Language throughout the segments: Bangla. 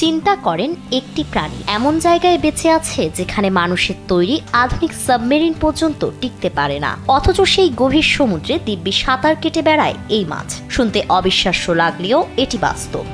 চিন্তা করেন, একটি প্রাণী এমন জায়গায় বেঁচে আছে যেখানে মানুষের তৈরি আধুনিক সাবমেরিন পর্যন্ত টিকতে পারে না, অথচ সেই গভীর সমুদ্রে দিব্যি সাঁতার কেটে বেড়ায় এই মাছ। শুনতে অবিশ্বাস্য লাগলেও এটি বাস্তব।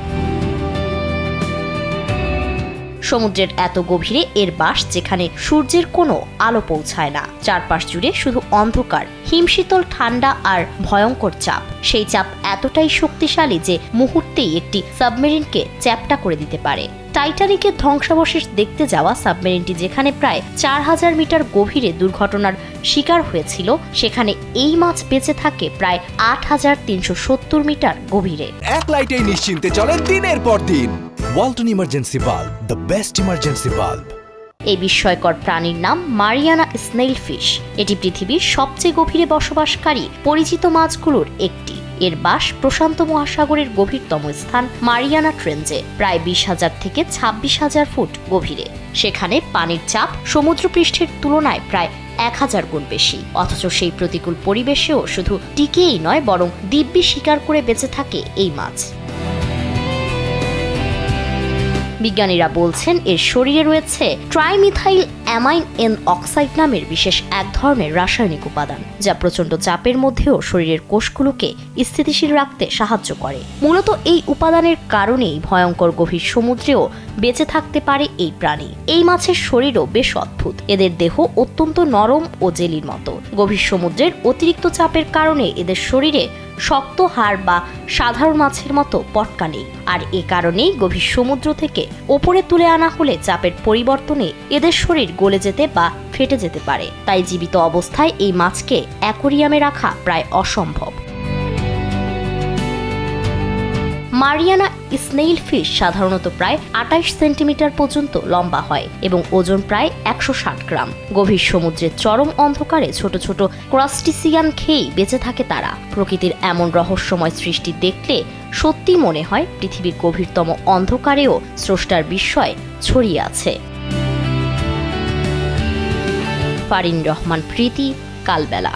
সমুদ্রের এত গভীরে এর বাস, যেখানে সূর্যের কোনো আলো পৌঁছায় না, চারপাশ জুড়ে শুধু অন্ধকার, হিমশীতল ঠান্ডা আর ভয়ঙ্কর চাপ। সেই চাপ এতটাই শক্তিশালী যে মুহূর্তেই একটি সাবমেরিনকে চ্যাপ্টা করে দিতে পারে। টাইটানিকের ধ্বংসাবশেষ দেখতে যাওয়া সাবমেরিনটি যেখানে প্রায় 4000 মিটার গভীরে দুর্ঘটনার শিকার হয়েছিল, সেখানে এই মাছ বেঁচে থাকে প্রায় 8370 মিটার গভীরে। এক লাইটেই নিশ্চিন্তে চলে দিনের পর দিন। Walton emergency bulb, the best emergency bulb. এই বিস্ময়কর প্রাণীর নাম মারিয়ানা স্নেইল ফিশ। এটি পৃথিবীর সবচেয়ে গভীরে বসবাসকারী পরিচিত মাছগুলোর একটি। এর বাস প্রশান্ত মহাসাগরের গভীরতম স্থান মারিয়ানা ট্রেঞ্জে, প্রায় 20,000 থেকে 26,000 ফুট গভীরে। সেখানে পানির চাপ সমুদ্রপৃষ্ঠের তুলনায় প্রায় 1000 গুণ বেশি, অথচ সেই প্রতিকূল পরিবেশেও শুধু টিকেই নয়, বরং দিব্যি শিকার করে বেঁচে থাকে এই মাছ। বিজ্ঞানীরা বলছেন এর শরীরে রয়েছে ট্রাইমিথাইল অ্যামাইন এন অক্সাইড নামের বিশেষ এক ধরনের রাসায়নিক উপাদান, যা প্রচণ্ড চাপের মধ্যেও শরীরের কোষগুলোকে স্থিতিশীল রাখতে সাহায্য করে। মূলত এই উপাদানের কারণেই ভয়ঙ্কর গভীর সমুদ্রেও বেঁচে থাকতে পারে এই প্রাণী। এই মাছের শরীরও বেশ অদ্ভুত। এদের দেহ অত্যন্ত নরম ও জেলির মতো। গভীর সমুদ্রের অতিরিক্ত চাপের কারণে এদের শরীরে শক্ত হাড় বা সাধারণ মাছের মতো পটকা নেই, আর এ কারণেই গভীর সমুদ্র থেকে ওপরে তুলে আনা হলে চাপের পরিবর্তনে এদের শরীর গলে যেতে বা ফেটে যেতে পারে। তাই জীবিত অবস্থায় এই মাছকে অ্যাকোরিয়ামে রাখা প্রায় অসম্ভব। মারিয়ানা স্নেইল ফিশ সাধারণত প্রায় 28 সেন্টিমিটার পর্যন্ত লম্বা হয় এবং ওজন প্রায় 160 গ্রাম। গভীর সমুদ্রের চরম অন্ধকারে ছোট ছোট ক্রাস্টিসিয়ান খেয়েই বেঁচে থাকে তারা। প্রকৃতির এমন রহস্যময় সৃষ্টি দেখলে সত্যি মনে হয় পৃথিবীর গভীরতম অন্ধকারেও স্রষ্টার বিস্ময় ছড়িয়ে আছে। ফারিন রহমান প্রীতি, কালবেলা।